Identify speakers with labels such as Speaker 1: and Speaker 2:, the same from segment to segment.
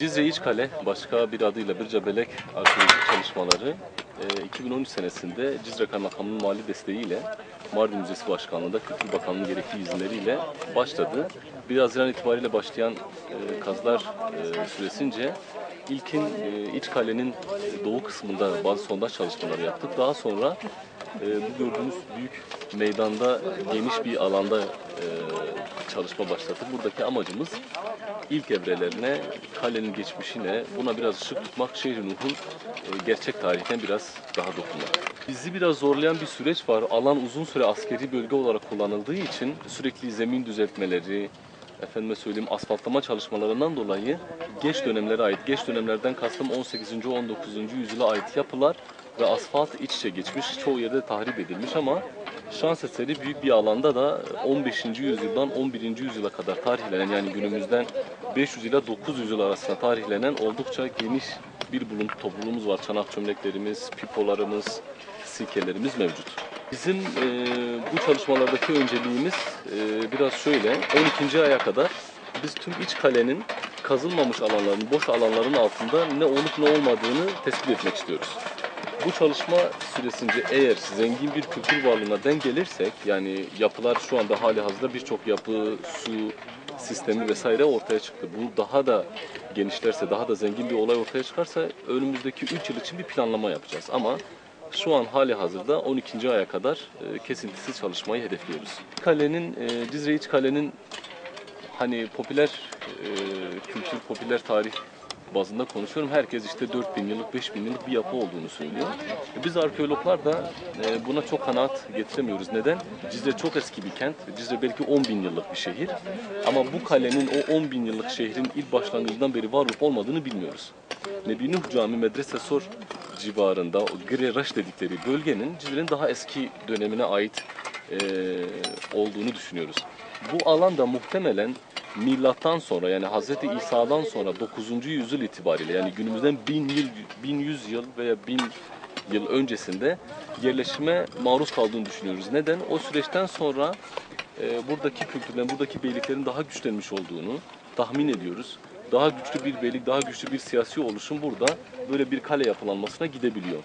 Speaker 1: Cizre İçkale, başka bir adıyla Bircabelek arkeolojik çalışmaları 2013 senesinde Cizre Kaymakamlığı mali desteğiyle Mardin Müzesi Başkanlığı'nda Kültür Bakanlığı'nın gerekli izinleriyle başladı. 1 Haziran itibariyle başlayan kazılar süresince ilkin İçkale'nin doğu kısmında bazı sondaj çalışmaları yaptık. Daha sonra bu gördüğünüz büyük meydanda geniş bir alanda çalışma başlattık. Buradaki amacımız ilk evrelerine, kalenin geçmişine, buna biraz ışık tutmak, Şehri Nuh'un gerçek tarihten biraz daha dokunmak. Bizi biraz zorlayan bir süreç var. Alan uzun süre askeri bölge olarak kullanıldığı için sürekli zemin düzeltmeleri, efendime söyleyeyim asfaltlama çalışmalarından dolayı geç dönemlere ait, geç dönemlerden kastım 18. 19. yüzyıla ait yapılar ve asfalt iç içe geçmiş, çoğu yerde tahrip edilmiş ama şans eseri büyük bir alanda da 15. yüzyıldan 11. yüzyıla kadar tarihlenen, yani günümüzden 500 ile 900 yıl arasında tarihlenen oldukça geniş bir buluntu topluluğumuz var. Çanak çömleklerimiz, pipolarımız, silkelerimiz mevcut. Bizim bu çalışmalardaki önceliğimiz biraz şöyle, 12. aya kadar biz tüm iç kalenin kazılmamış alanların, boş alanların altında ne olup ne olmadığını tespit etmek istiyoruz. Bu çalışma süresince eğer zengin bir kültür varlığına denk gelirsek, yani yapılar şu anda hali hazırda birçok yapı, su sistemi vesaire ortaya çıktı. Bu daha da genişlerse, daha da zengin bir olay ortaya çıkarsa önümüzdeki 3 yıl için bir planlama yapacağız. Ama şu an hali hazırda 12. aya kadar kesintisiz çalışmayı hedefliyoruz. Cizre İçkale'nin hani popüler kültür, popüler tarih bazında konuşuyorum. Herkes işte 4000 yıllık, 5000 yıllık bir yapı olduğunu söylüyor. Biz arkeologlar da buna çok kanaat getiremiyoruz. Neden? Cizre çok eski bir kent. Cizre belki 10.000 yıllık bir şehir. Ama bu kalenin o 10.000 yıllık şehrin ilk başlangıcından beri var olup olmadığını bilmiyoruz. Nebi Nuh Camii Medrese Sor civarında, o Gire Raş dedikleri bölgenin Cizre'nin daha eski dönemine ait olduğunu düşünüyoruz. Bu alan da muhtemelen Milattan sonra, yani Hz. İsa'dan sonra 9. yüzyıl itibariyle, yani günümüzden 1100 yıl veya 1000 yıl öncesinde yerleşime maruz kaldığını düşünüyoruz. Neden? O süreçten sonra buradaki kültürlerin, buradaki beyliklerin daha güçlenmiş olduğunu tahmin ediyoruz. Daha güçlü bir beylik, daha güçlü bir siyasi oluşum burada böyle bir kale yapılanmasına gidebiliyor.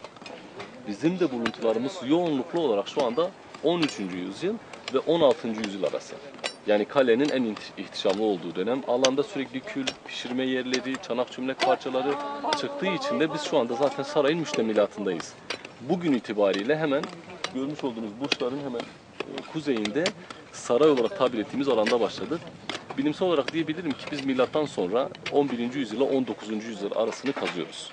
Speaker 1: Bizim de buluntularımız yoğunluklu olarak şu anda 13. yüzyıl ve 16. yüzyıl arası. Yani kalenin en ihtişamlı olduğu dönem. Alanda sürekli kül, pişirme yerleri, çanak çömlek parçaları çıktığı için de biz şu anda zaten sarayın müştemilatındayız. Bugün itibariyle hemen görmüş olduğunuz burçların hemen kuzeyinde saray olarak tabir ettiğimiz alanda başladık. Bilimsel olarak diyebilirim ki biz milattan sonra 11. yüzyıla 19. yüzyıl arasını kazıyoruz.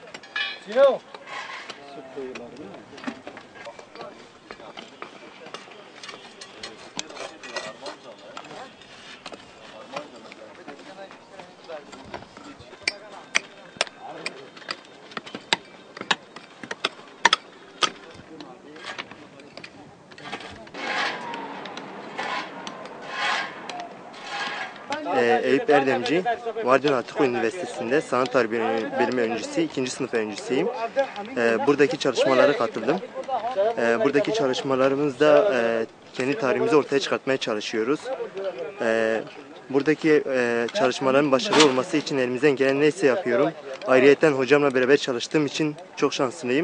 Speaker 2: Eyüp Erdemci, Mardin Atatürk Üniversitesi'nde Sanat Tarihi Bölümü öğrencisiyim, 2. sınıf öğrencisiyim. Buradaki çalışmalara katıldım. Buradaki çalışmalarımızda kendi tarihimizi ortaya çıkartmaya çalışıyoruz. Buradaki çalışmaların başarılı olması için elimizden gelen neyse yapıyorum. Ayrıyeten hocamla beraber çalıştığım için çok şanslıyım.